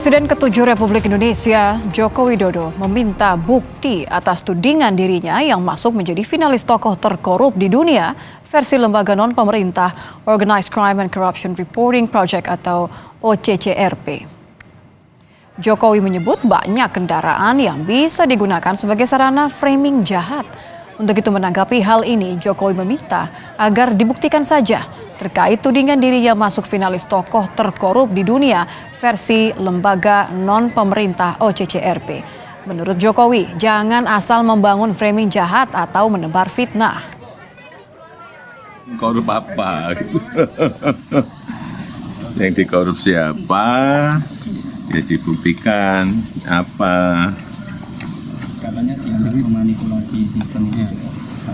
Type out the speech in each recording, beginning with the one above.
Presiden ke-7 Republik Indonesia, Joko Widodo, meminta bukti atas tudingan dirinya yang masuk menjadi finalis tokoh terkorup di dunia versi lembaga non-pemerintah Organized Crime and Corruption Reporting Project atau OCCRP. Jokowi menyebut banyak kendaraan yang bisa digunakan sebagai sarana framing jahat. Untuk itu menanggapi hal ini, Jokowi meminta agar dibuktikan saja terkait tudingan dirinya masuk finalis tokoh terkorup di dunia versi lembaga non-pemerintah OCCRP. Menurut Jokowi, jangan asal membangun framing jahat atau menebar fitnah. Korup apa? Yang dikorup siapa? Ya dibuktikan apa? Katanya dianggap memanipulasi sistemnya.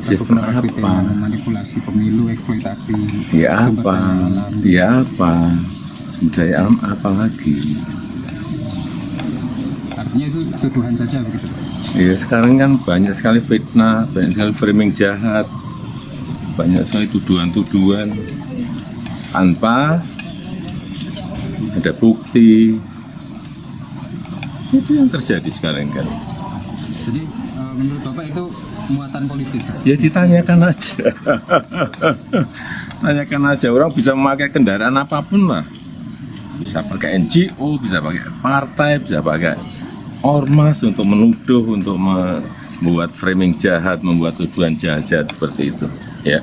Sistem apa? Memanipulasi pemilu, eksploitasi. Ya apa? Ya apa? Sumber daya alam apa lagi? Artinya itu tuduhan saja begitu. Ya sekarang kan banyak sekali fitnah, banyak sekali framing jahat, banyak sekali tuduhan-tuduhan tanpa ada bukti. Itu yang terjadi sekarang kan. Jadi menurut Bapak itu muatan politis? Ya ditanyakan aja. Tanyakan aja, orang bisa memakai kendaraan apapun lah. Bisa pakai NGO, bisa pakai partai, bisa pakai ormas untuk menuduh, untuk membuat framing jahat, membuat tuduhan jahat seperti itu. Ya.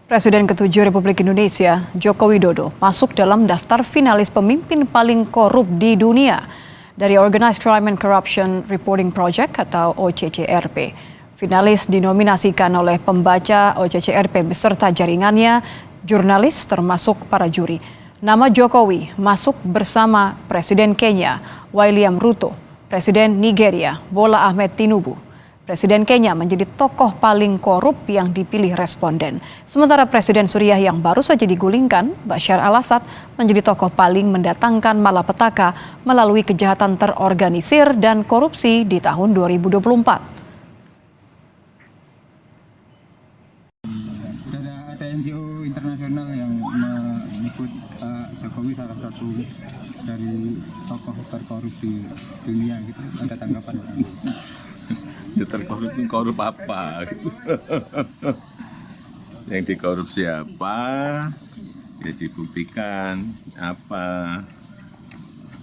Presiden ke-7 Republik Indonesia, Joko Widodo, masuk dalam daftar finalis pemimpin paling korup di dunia dari Organized Crime and Corruption Reporting Project atau OCCRP. Finalis dinominasikan oleh pembaca OCCRP beserta jaringannya, jurnalis termasuk para juri. Nama Jokowi masuk bersama Presiden Kenya, William Ruto, Presiden Nigeria, Bola Ahmed Tinubu. Presiden Kenya menjadi tokoh paling korup yang dipilih responden. Sementara Presiden Suriah yang baru saja digulingkan, Bashar al-Assad, menjadi tokoh paling mendatangkan malapetaka melalui kejahatan terorganisir dan korupsi di tahun 2024. Ada NGO internasional yang menyebut Jokowi salah satu dari tokoh terkorup di dunia gitu. Ada tanggapan? Ya terkorup apa? Yang dikorup siapa? Ya dibuktikan apa?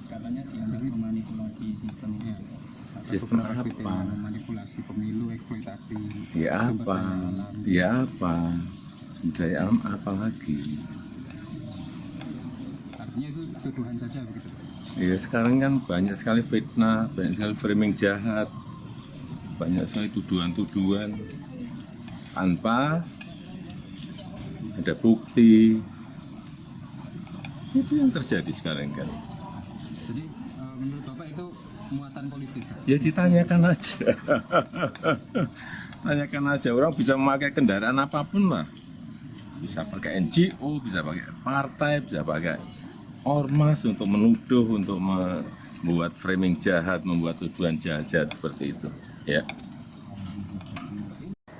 Katanya dianggap memanipulasi sistemnya. Sistem apa? Memanipulasi pemilu, eksploitasi. Ya apa? Ya apa? Sumber daya alam apa lagi? Artinya itu tuduhan saja begitu. Ya sekarang kan banyak sekali fitnah, banyak sekali framing jahat, banyak sekali tuduhan-tuduhan tanpa ada bukti. Itu yang terjadi sekarang kan. Jadi menurut Bapak itu muatan politis? Ya ditanyakan aja. Tanyakan aja, orang bisa memakai kendaraan apapun lah. Bisa pakai NGO, bisa pakai partai, bisa pakai ormas untuk menuduh, untuk membuat framing jahat, membuat tuduhan jahat seperti itu. Ya.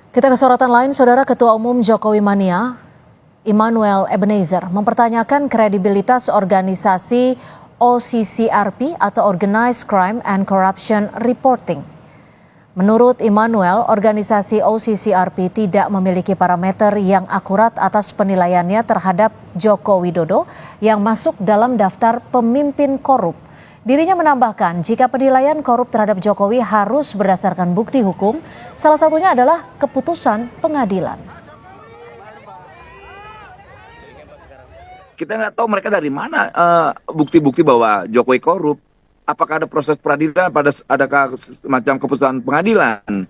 Kita ke sorotan lain, Saudara. Ketua Umum Jokowi Mania, Immanuel Ebenezer, mempertanyakan kredibilitas organisasi OCCRP atau Organized Crime and Corruption Reporting. Menurut Immanuel, organisasi OCCRP tidak memiliki parameter yang akurat atas penilaiannya terhadap Joko Widodo yang masuk dalam daftar pemimpin korup. Dirinya menambahkan jika penilaian korup terhadap Jokowi harus berdasarkan bukti hukum, salah satunya adalah keputusan pengadilan. Kita nggak tahu mereka dari mana bukti-bukti bahwa Jokowi korup. Apakah ada proses peradilan, adakah semacam keputusan pengadilan?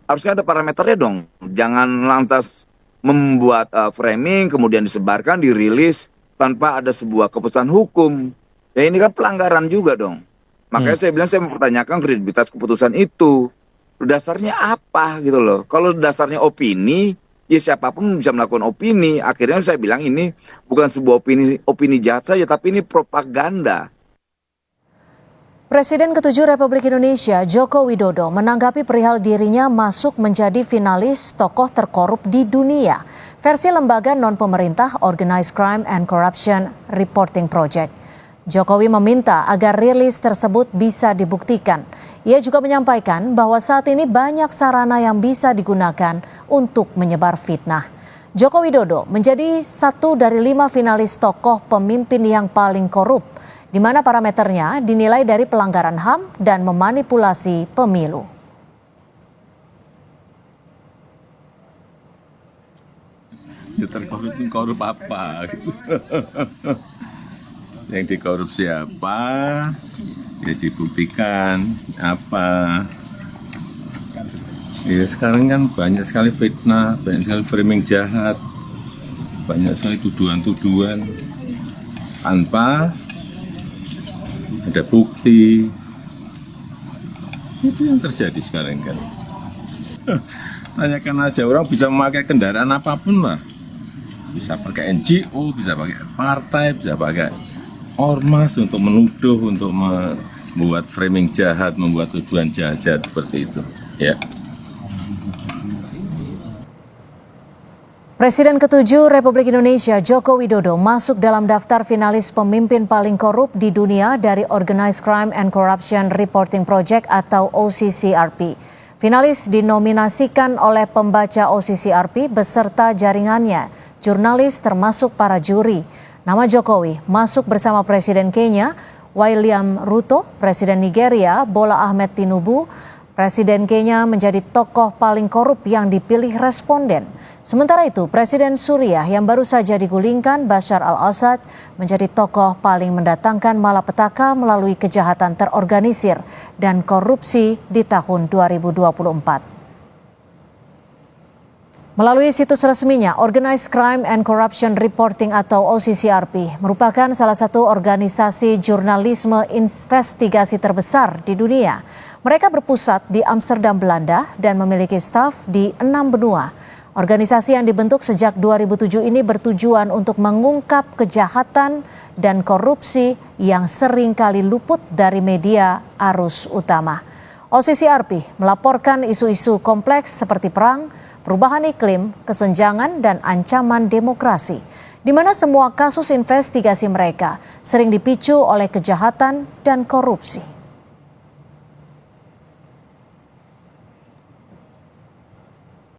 Harusnya ada parameternya dong. Jangan lantas membuat framing, kemudian disebarkan, dirilis tanpa ada sebuah keputusan hukum. Ya ini kan pelanggaran juga dong. Makanya saya bilang saya mempertanyakan kredibilitas keputusan itu. Dasarnya apa gitu loh. Kalau dasarnya opini, ya siapapun bisa melakukan opini. Akhirnya saya bilang ini bukan sebuah opini jahat saja, tapi ini propaganda. Presiden ke-7 Republik Indonesia, Joko Widodo, menanggapi perihal dirinya masuk menjadi finalis tokoh terkorup di dunia versi lembaga non-pemerintah Organized Crime and Corruption Reporting Project. Jokowi meminta agar rilis tersebut bisa dibuktikan. Ia juga menyampaikan bahwa saat ini banyak sarana yang bisa digunakan untuk menyebar fitnah. Joko Widodo menjadi 1 dari 5 finalis tokoh pemimpin yang paling korup, di mana parameternya dinilai dari pelanggaran HAM dan memanipulasi pemilu. Ya terkorup apa? Yang dikorup siapa? Ya dibuktikan apa? Ya sekarang kan banyak sekali fitnah, banyak sekali framing jahat, banyak sekali tuduhan-tuduhan tanpa ada bukti. Itu yang terjadi sekarang kan. Tanyakan aja, orang bisa memakai kendaraan apapun lah. Bisa pakai NGO, bisa pakai partai, bisa pakai ormas untuk menuduh, untuk membuat framing jahat, membuat tuduhan jahat-jahat seperti itu. Ya. Presiden ke-7 Republik Indonesia Joko Widodo masuk dalam daftar finalis pemimpin paling korup di dunia dari Organized Crime and Corruption Reporting Project atau OCCRP. Finalis dinominasikan oleh pembaca OCCRP beserta jaringannya, jurnalis termasuk para juri. Nama Jokowi masuk bersama Presiden Kenya William Ruto, Presiden Nigeria Bola Ahmed Tinubu. Presiden Kenya menjadi tokoh paling korup yang dipilih responden. Sementara itu, Presiden Suriah yang baru saja digulingkan Bashar al-Assad menjadi tokoh paling mendatangkan malapetaka melalui kejahatan terorganisir dan korupsi di tahun 2024. Melalui situs resminya, Organized Crime and Corruption Reporting atau OCCRP merupakan salah satu organisasi jurnalisme investigasi terbesar di dunia. Mereka berpusat di Amsterdam, Belanda dan memiliki staf di 6 benua. Organisasi yang dibentuk sejak 2007 ini bertujuan untuk mengungkap kejahatan dan korupsi yang sering kali luput dari media arus utama. OCCRP melaporkan isu-isu kompleks seperti perang, perubahan iklim, kesenjangan, dan ancaman demokrasi, di mana semua kasus investigasi mereka sering dipicu oleh kejahatan dan korupsi.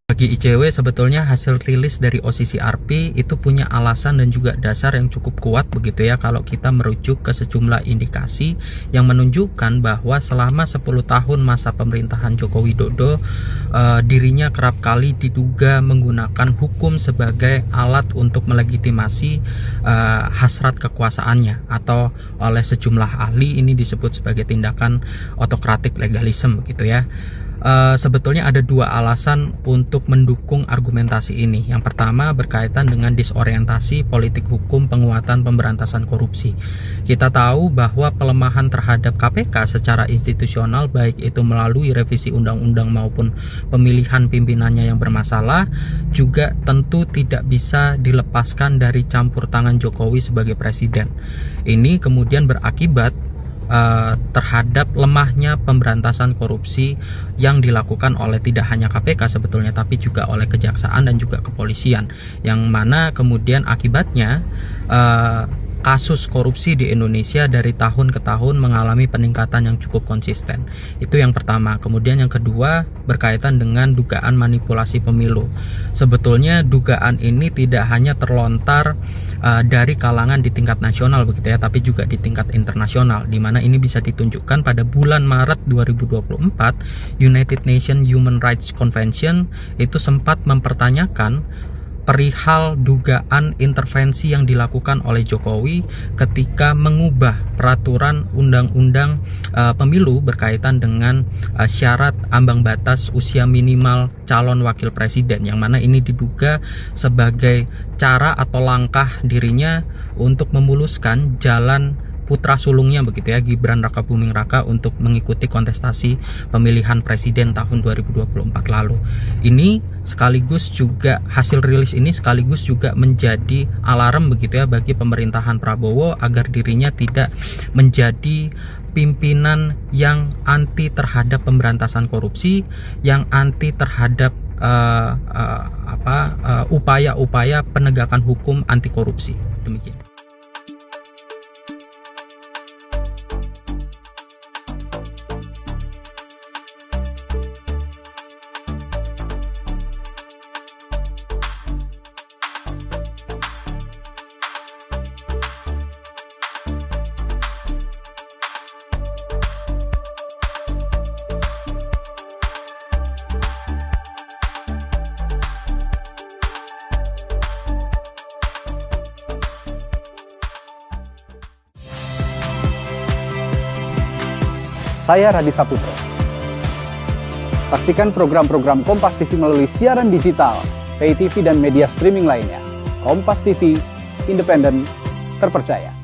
Bagi ICW sebetulnya hasil rilis dari OCCRP itu punya alasan dan juga dasar yang cukup kuat begitu ya, kalau kita merujuk ke sejumlah indikasi yang menunjukkan bahwa selama 10 tahun masa pemerintahan Joko Widodo dirinya kerap kali diduga menggunakan hukum sebagai alat untuk melegitimasi hasrat kekuasaannya, atau oleh sejumlah ahli ini disebut sebagai tindakan autokratik legalisme begitu ya. Sebetulnya ada 2 alasan untuk mendukung argumentasi ini. Yang pertama berkaitan dengan disorientasi politik hukum penguatan pemberantasan korupsi. Kita tahu bahwa pelemahan terhadap KPK secara institusional, baik itu melalui revisi undang-undang maupun pemilihan pimpinannya yang bermasalah, juga tentu tidak bisa dilepaskan dari campur tangan Jokowi sebagai presiden. Ini kemudian berakibat terhadap lemahnya pemberantasan korupsi yang dilakukan oleh tidak hanya KPK sebetulnya, tapi juga oleh kejaksaan dan juga kepolisian, yang mana kemudian akibatnya kasus korupsi di Indonesia dari tahun ke tahun mengalami peningkatan yang cukup konsisten. Itu yang pertama. Kemudian yang kedua berkaitan dengan dugaan manipulasi pemilu. Sebetulnya dugaan ini tidak hanya terlontar dari kalangan di tingkat nasional begitu ya, tapi juga di tingkat internasional, di mana ini bisa ditunjukkan pada bulan Maret 2024 United Nations Human Rights Convention itu sempat mempertanyakan perihal dugaan intervensi yang dilakukan oleh Jokowi ketika mengubah peraturan undang-undang pemilu berkaitan dengan syarat ambang batas usia minimal calon wakil presiden, yang mana ini diduga sebagai cara atau langkah dirinya untuk memuluskan jalan putra sulungnya begitu ya, Gibran Rakabuming Raka, untuk mengikuti kontestasi pemilihan presiden tahun 2024 lalu. Ini sekaligus juga hasil rilis ini sekaligus juga menjadi alarm begitu ya bagi pemerintahan Prabowo agar dirinya tidak menjadi pimpinan yang anti terhadap pemberantasan korupsi, yang anti terhadap upaya-upaya penegakan hukum anti korupsi. Demikian. Saya Radi Saputro. Saksikan program-program Kompas TV melalui siaran digital, pay TV dan media streaming lainnya. Kompas TV, independen, terpercaya.